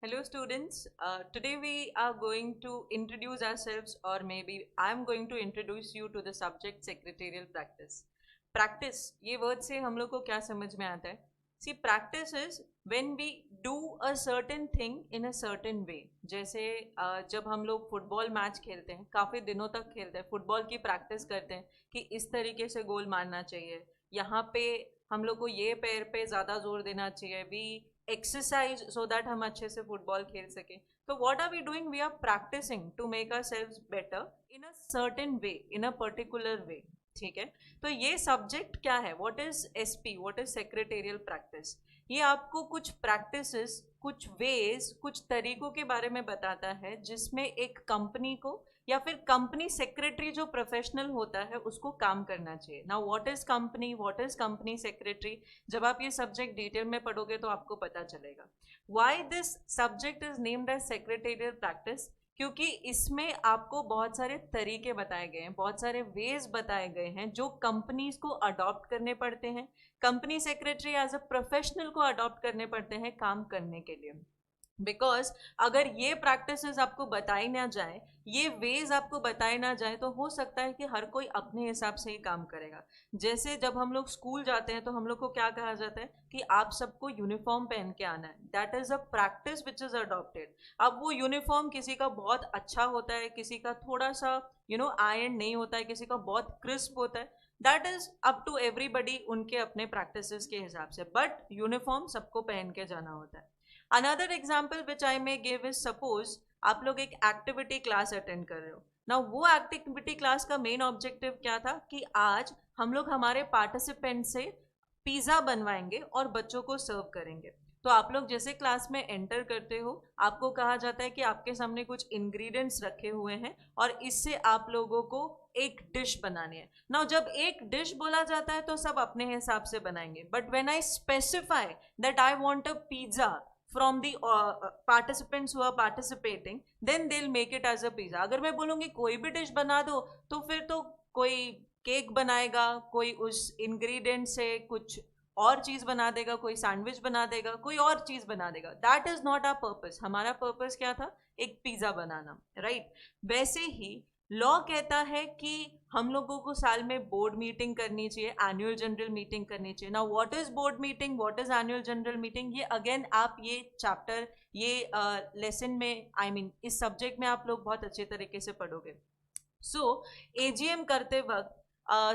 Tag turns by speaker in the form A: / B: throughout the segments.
A: Hello students, today we are going to introduce ourselves, or maybe I am going to introduce you to the subject secretarial practice. Practice ये word से हम लोग को क्या समझ में आता है? See, practice is when we do a certain thing in a certain way. जैसे जब हम लोग फुटबॉल मैच खेलते हैं, काफ़ी दिनों तक खेलते हैं, फुटबॉल की प्रैक्टिस करते हैं कि इस तरीके से गोल मारना चाहिए, यहाँ पे हम लोग को ये पैर पे ज़्यादा जोर देना चाहिए, वी एक्सरसाइज सो दैट हम अच्छे से फुटबॉल खेल सकें. तो what are we doing? We are practicing to make ourselves better in a certain way, in a particular way. ठीक है, तो ये सब्जेक्ट क्या है? What is SP, what is secretarial practice? ये आपको कुछ प्रैक्टिसेस, कुछ वेज, कुछ तरीकों के बारे में बताता है जिसमें एक कंपनी को या फिर कंपनी सेक्रेटरी जो प्रोफेशनल होता है उसको काम करना चाहिए. Now what is company, what is company secretary, जब आप ये सब्जेक्ट डिटेल में पढ़ोगे तो आपको पता चलेगा. Why this subject is named as secretarial practice? क्योंकि इसमें आपको बहुत सारे तरीके बताए गए हैं, बहुत सारे वेज बताए गए हैं जो कंपनीज को अडॉप्ट करने पड़ते हैं, company secretary as a professional को अडॉप्ट करने पड़ते हैं काम करने के लिए. बिकॉज अगर ये प्रैक्टिसेस आपको बताई ना जाए, ये वेज आपको बताए ना जाए, तो हो सकता है कि हर कोई अपने हिसाब से ही काम करेगा. जैसे जब हम लोग स्कूल जाते हैं तो हम लोग को क्या कहा जाता है कि आप सबको यूनिफॉर्म पहन के आना है. That is a practice which is adopted. अब वो यूनिफॉर्म किसी का बहुत अच्छा होता है, किसी का थोड़ा सा आयरन नहीं होता है, किसी का बहुत क्रिस्प होता है. That is up to everybody, उनके अपने प्रैक्टिसेस के हिसाब से, बट यूनिफॉर्म सबको पहन के जाना होता है. Another example which I may give is, suppose आप लोग एक एक्टिविटी क्लास अटेंड कर रहे हो. ना वो एक्टिविटी क्लास का मेन ऑब्जेक्टिव क्या था कि आज हम लोग हमारे पार्टिसिपेंट से पिज्जा बनवाएंगे और बच्चों को सर्व करेंगे. तो आप लोग जैसे क्लास में एंटर करते हो, आपको कहा जाता है कि आपके सामने कुछ इंग्रेडिएंट्स रखे हुए हैं और इससे आप लोगों को एक डिश बनानी है. नाउ जब एक डिश बोला जाता है तो सब अपने हिसाब से बनाएंगे, but when I specify that I want a pizza from the participants who are participating, then they'll make it as a pizza. अगर मैं बोलूँगी कोई भी डिश बना दो, तो फिर तो कोई केक बनाएगा, कोई उस इंग्रेडिएंट से कुछ और चीज़ बना देगा, कोई सैंडविच बना देगा, कोई और चीज़ बना देगा. That is not our purpose. हमारा पर्पस क्या था? एक पिज्ज़ा बनाना, राइट? वैसे ही लॉ कहता है कि हम लोगों को साल में बोर्ड मीटिंग करनी चाहिए, एनुअल जनरल मीटिंग करनी चाहिए. Now what is board meeting, what is annual general meeting, ये अगेन आप ये चैप्टर, ये लेसन में, आई मीन इस सब्जेक्ट में आप लोग बहुत अच्छे तरीके से पढ़ोगे. सो एजीएम करते वक्त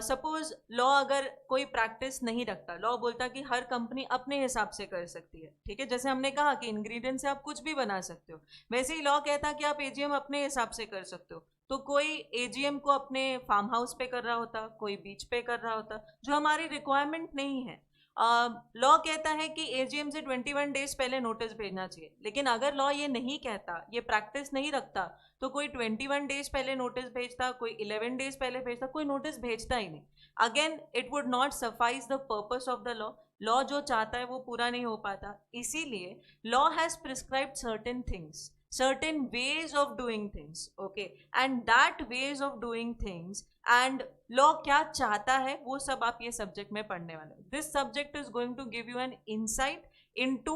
A: सपोज लॉ अगर कोई प्रैक्टिस नहीं रखता, लॉ बोलता कि हर कंपनी अपने हिसाब से कर सकती है. ठीक है, जैसे हमने कहा कि इंग्रेडिएंट से आप कुछ भी बना सकते हो, वैसे ही लॉ कहता कि आप एजीएम अपने हिसाब से कर सकते हो. तो कोई एजीएम को अपने फार्म हाउस पे कर रहा होता, कोई बीच पे कर रहा होता, जो हमारी रिक्वायरमेंट नहीं है. लॉ कहता है कि एजीएम से 21 डेज पहले नोटिस भेजना चाहिए, लेकिन अगर लॉ ये नहीं कहता, ये प्रैक्टिस नहीं रखता, तो कोई 21 डेज पहले नोटिस भेजता, कोई 11 डेज पहले भेजता, कोई नोटिस भेजता ही नहीं. Again it would not suffice the purpose of the law. Law जो चाहता है वो पूरा नहीं हो पाता. इसीलिए law has prescribed certain things, certain ways of doing things, okay, and that ways of doing things and law क्या चाहता है वो सब आप ये सब्जेक्ट में पढ़ने वाले हो. This subject is going to give you an insight into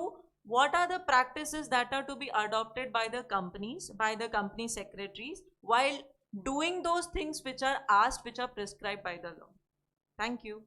A: what are the practices that are to be adopted by the companies, by the company secretaries while doing those things which are asked, which are prescribed by the law. Thank you.